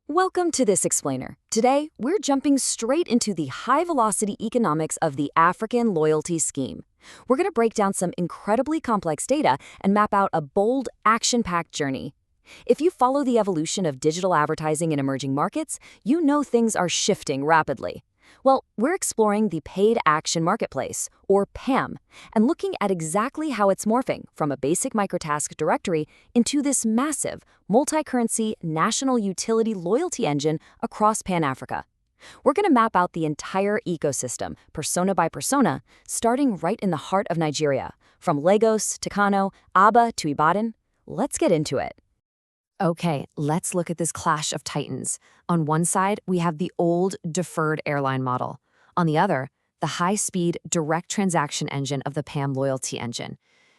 Welcome to This Explainer. Today, we're jumping straight into the high-velocity economics of the African loyalty scheme. We're going to break down some incredibly complex data and map out a bold, action-packed journey. If you follow the evolution of digital advertising in emerging markets, you know things are shifting rapidly. Well, we're exploring the Paid Action Marketplace, or PAM, and looking at exactly how it's morphing from a basic microtask directory into this massive, multi-currency, national utility loyalty engine across Pan-Africa. We're going to map out the entire ecosystem, persona by persona, starting right in the heart of Nigeria, from Lagos to Kano, Aba to Ibadan. Let's get into it. Okay, let's look at this clash of titans. On one side, we have the old, deferred airline model. On the other, the high-speed, direct transaction engine of the PAM loyalty engine.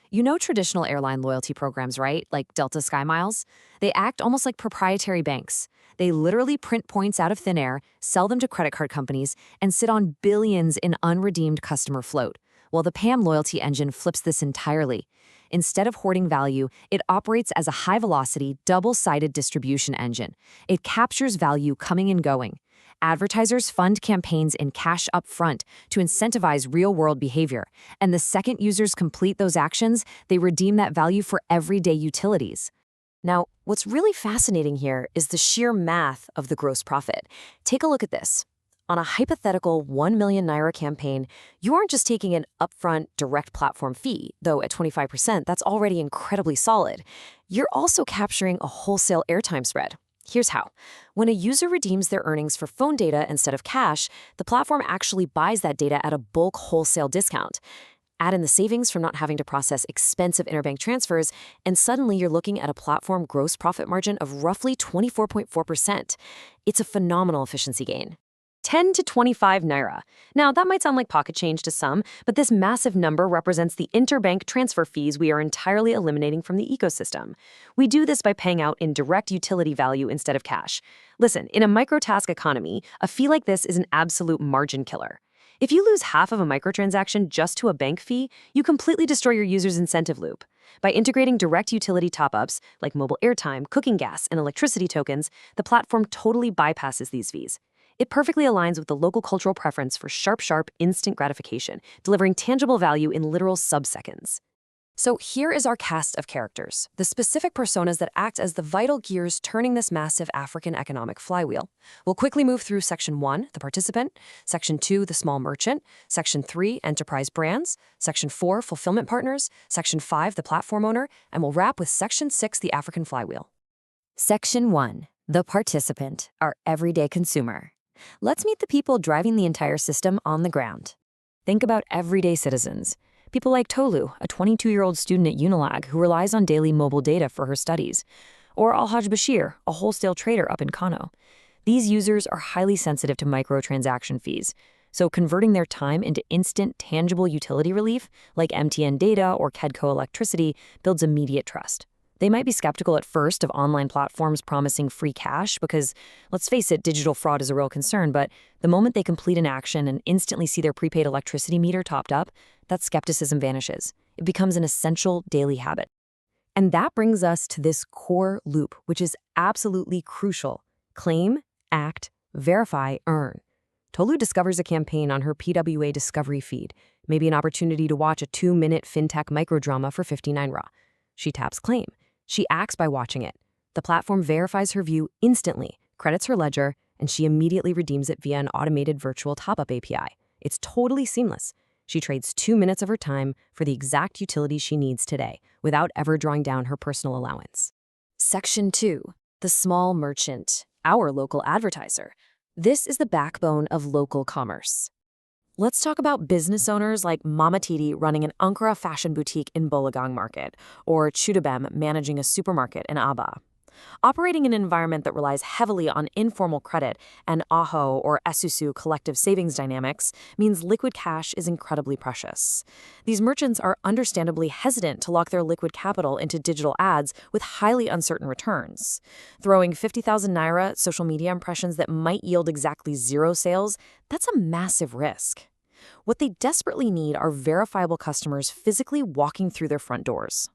You know traditional airline loyalty programs, right? Like Delta SkyMiles? They act almost like proprietary banks. They literally print points out of thin air, sell them to credit card companies, and sit on billions in unredeemed customer float. Well, the PAM loyalty engine flips this entirely. Instead of hoarding value, it operates as a high-velocity, double-sided distribution engine. It captures value coming and going. Advertisers fund campaigns in cash up front to incentivize real-world behavior, and the second users complete those actions, they redeem that value for everyday utilities. Now, what's really fascinating here is the sheer math of the gross profit. Take a look at this. On a hypothetical 1 million naira campaign, you aren't just taking an upfront direct platform fee, though at 25%, that's already incredibly solid. You're also capturing a wholesale airtime spread. Here's how. When a user redeems their earnings for phone data instead of cash, the platform actually buys that data at a bulk wholesale discount. Add in the savings from not having to process expensive interbank transfers, and suddenly you're looking at a platform gross profit margin of roughly 24.4%. It's a phenomenal efficiency gain. 10 to 25 naira. Now, that might sound like pocket change to some, but this massive number represents the interbank transfer fees we are entirely eliminating from the ecosystem. We do this by paying out in direct utility value instead of cash. Listen, in a microtask economy, a fee like this is an absolute margin killer. If you lose half of a microtransaction just to a bank fee, you completely destroy your user's incentive loop. By integrating direct utility top-ups, like mobile airtime, cooking gas, and electricity tokens, the platform totally bypasses these fees. It perfectly aligns with the local cultural preference for sharp, instant gratification, delivering tangible value in literal sub-seconds. So here is our cast of characters, the specific personas that act as the vital gears turning this massive African economic flywheel. We'll quickly move through Section 1, the participant, Section 2, the small merchant, Section 3, enterprise brands, Section 4, fulfillment partners, Section 5, the platform owner, and we'll wrap with Section 6, the African flywheel. Section 1, the participant, our everyday consumer. Let's meet the people driving the entire system on the ground. Think about everyday citizens. People like Tolu, a 22-year-old student at Unilag who relies on daily mobile data for her studies. Or Alhaj Bashir, a wholesale trader up in Kano. These users are highly sensitive to microtransaction fees, so converting their time into instant, tangible utility relief, like MTN data or Kedco electricity, builds immediate trust. They might be skeptical at first of online platforms promising free cash because, let's face it, digital fraud is a real concern, but the moment they complete an action and instantly see their prepaid electricity meter topped up, that skepticism vanishes. It becomes an essential daily habit. And that brings us to this core loop, which is absolutely crucial. Claim, act, verify, earn. Tolu discovers a campaign on her PWA Discovery feed, maybe an opportunity to watch a 2-minute fintech microdrama for 59 Ra. She taps claim. She acts by watching it. The platform verifies her view instantly, credits her ledger, and she immediately redeems it via an automated virtual top-up API. It's totally seamless. She trades 2 minutes of her time for the exact utility she needs today, without ever drawing down her personal allowance. Section 2, the small merchant, our local advertiser. This is the backbone of local commerce. Let's talk about business owners like Mama Titi running an Ankara fashion boutique in Bolagang Market, or Chudabem managing a supermarket in Aba. Operating in an environment that relies heavily on informal credit and AHO or Esusu collective savings dynamics means liquid cash is incredibly precious. These merchants are understandably hesitant to lock their liquid capital into digital ads with highly uncertain returns. Throwing 50,000 naira at social media impressions that might yield exactly 0 sales, that's a massive risk. What they desperately need are verifiable customers physically walking through their front doors.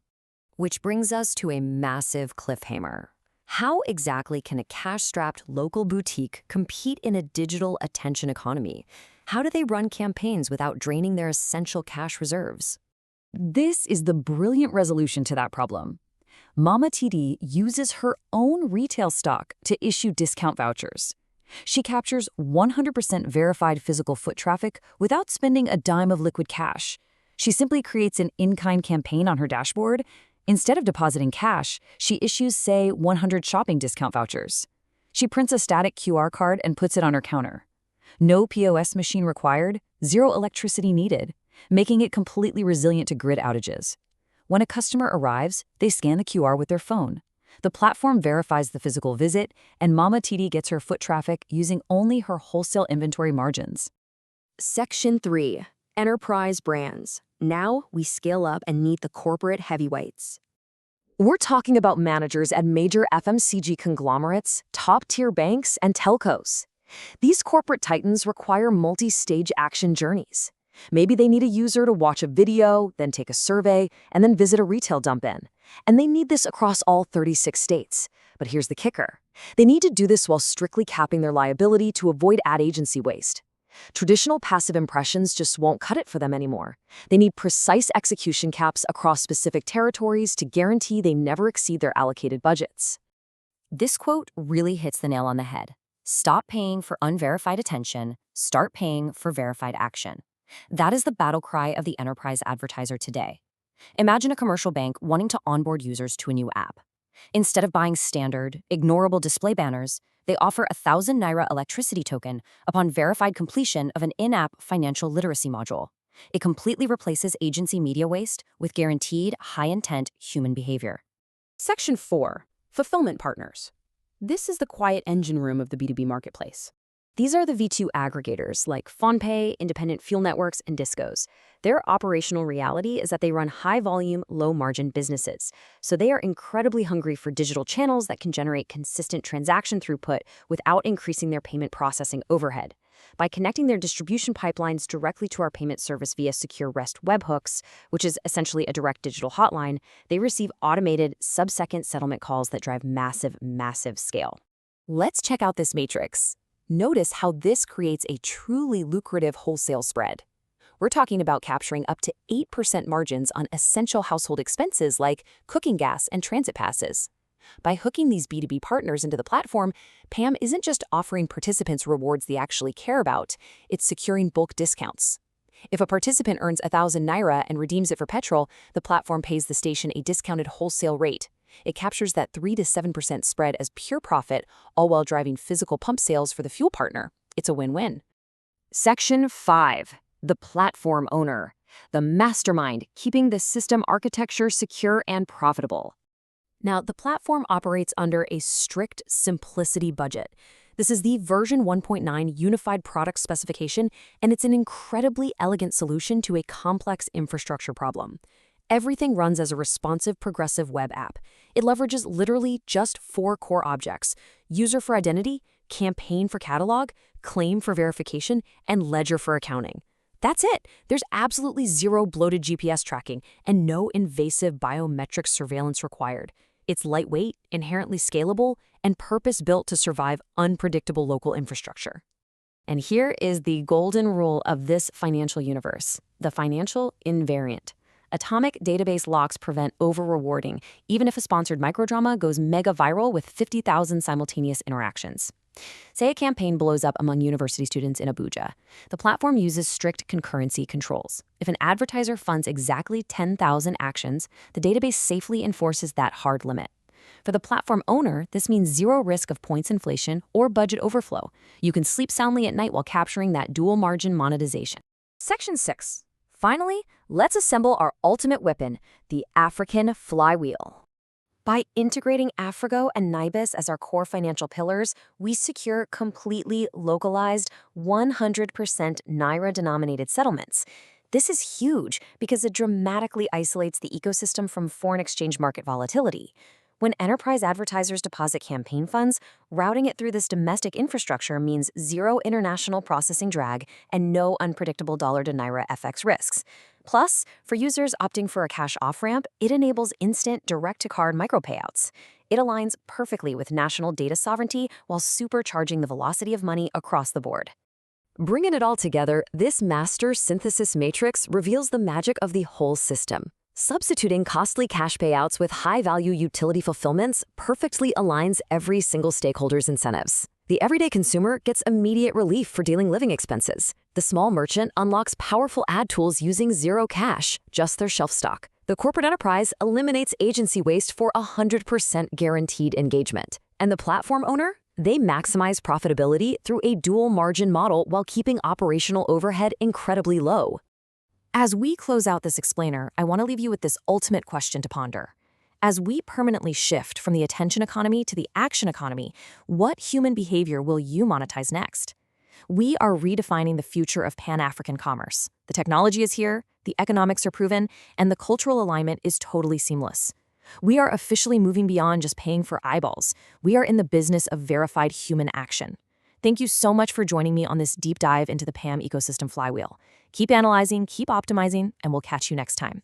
Which brings us to a massive cliffhanger. How exactly can a cash-strapped local boutique compete in a digital attention economy? How do they run campaigns without draining their essential cash reserves? This is the brilliant resolution to that problem. Mama TD uses her own retail stock to issue discount vouchers. She captures 100% verified physical foot traffic without spending a dime of liquid cash. She simply creates an in-kind campaign on her dashboard. Instead of depositing cash, she issues, say, 100 shopping discount vouchers. She prints a static QR card and puts it on her counter. No POS machine required, zero electricity needed, making it completely resilient to grid outages. When a customer arrives, they scan the QR with their phone. The platform verifies the physical visit, and Mama TD gets her foot traffic using only her wholesale inventory margins. Section 3. Enterprise Brands. Now we scale up and meet the corporate heavyweights. We're talking about managers at major FMCG conglomerates, top-tier banks, and telcos. These corporate titans require multi-stage action journeys. Maybe they need a user to watch a video, then take a survey, and then visit a retail dump-in. And they need this across all 36 states. But here's the kicker. They need to do this while strictly capping their liability to avoid ad agency waste. Traditional passive impressions just won't cut it for them anymore. They need precise execution caps across specific territories to guarantee they never exceed their allocated budgets. This quote really hits the nail on the head. Stop paying for unverified attention, start paying for verified action. That is the battle cry of the enterprise advertiser today. Imagine a commercial bank wanting to onboard users to a new app. Instead of buying standard, ignorable display banners, they offer a 1,000 Naira electricity token upon verified completion of an in-app financial literacy module. It completely replaces agency media waste with guaranteed, high-intent human behavior. Section 4. Fulfillment Partners. This is the quiet engine room of the B2B marketplace. These are the V2 aggregators like FonPay, Independent Fuel Networks, and Discos. Their operational reality is that they run high-volume, low-margin businesses. So they are incredibly hungry for digital channels that can generate consistent transaction throughput without increasing their payment processing overhead. By connecting their distribution pipelines directly to our payment service via secure REST webhooks, which is essentially a direct digital hotline, they receive automated, sub-second settlement calls that drive massive, massive scale. Let's check out this matrix. Notice how this creates a truly lucrative wholesale spread. We're talking about capturing up to 8% margins on essential household expenses like cooking gas and transit passes. By hooking these B2B partners into the platform, PAM isn't just offering participants rewards they actually care about, it's securing bulk discounts. If a participant earns 1,000 Naira and redeems it for petrol, the platform pays the station a discounted wholesale rate. It captures that 3 to 7% spread as pure profit, all while driving physical pump sales for the fuel partner. It's a win-win. Section 5. The platform owner. The mastermind keeping the system architecture secure and profitable. Now, the platform operates under a strict simplicity budget. This is the version 1.9 unified product specification, and it's an incredibly elegant solution to a complex infrastructure problem. Everything runs as a responsive, progressive web app. It leverages literally just 4 core objects: user for identity, campaign for catalog, claim for verification, and ledger for accounting. That's it. There's absolutely zero bloated GPS tracking and no invasive biometric surveillance required. It's lightweight, inherently scalable, and purpose-built to survive unpredictable local infrastructure. And here is the golden rule of this financial universe: the financial invariant. Atomic database locks prevent over-rewarding, even if a sponsored microdrama goes mega viral with 50,000 simultaneous interactions. Say a campaign blows up among university students in Abuja. The platform uses strict concurrency controls. If an advertiser funds exactly 10,000 actions, the database safely enforces that hard limit. For the platform owner, this means zero risk of points inflation or budget overflow. You can sleep soundly at night while capturing that dual margin monetization. Section 6. Finally, let's assemble our ultimate weapon, the African flywheel. By integrating Afrigo and Nibis as our core financial pillars, we secure completely localized, 100% Naira-denominated settlements. This is huge because it dramatically isolates the ecosystem from foreign exchange market volatility. When enterprise advertisers deposit campaign funds, routing it through this domestic infrastructure means zero international processing drag and no unpredictable dollar to Naira FX risks. Plus, for users opting for a cash off-ramp, it enables instant direct-to-card micropayouts. It aligns perfectly with national data sovereignty while supercharging the velocity of money across the board. Bringing it all together, this master synthesis matrix reveals the magic of the whole system. Substituting costly cash payouts with high-value utility fulfillments perfectly aligns every single stakeholder's incentives. The everyday consumer gets immediate relief for dealing living expenses. The small merchant unlocks powerful ad tools using zero cash, just their shelf stock. The corporate enterprise eliminates agency waste for 100% guaranteed engagement. And the platform owner? They maximize profitability through a dual margin model while keeping operational overhead incredibly low. As we close out this explainer, I want to leave you with this ultimate question to ponder. As we permanently shift from the attention economy to the action economy, what human behavior will you monetize next? We are redefining the future of Pan-African commerce. The technology is here, the economics are proven, and the cultural alignment is totally seamless. We are officially moving beyond just paying for eyeballs. We are in the business of verified human action. Thank you so much for joining me on this deep dive into the PAM ecosystem flywheel. Keep analyzing, keep optimizing, and we'll catch you next time.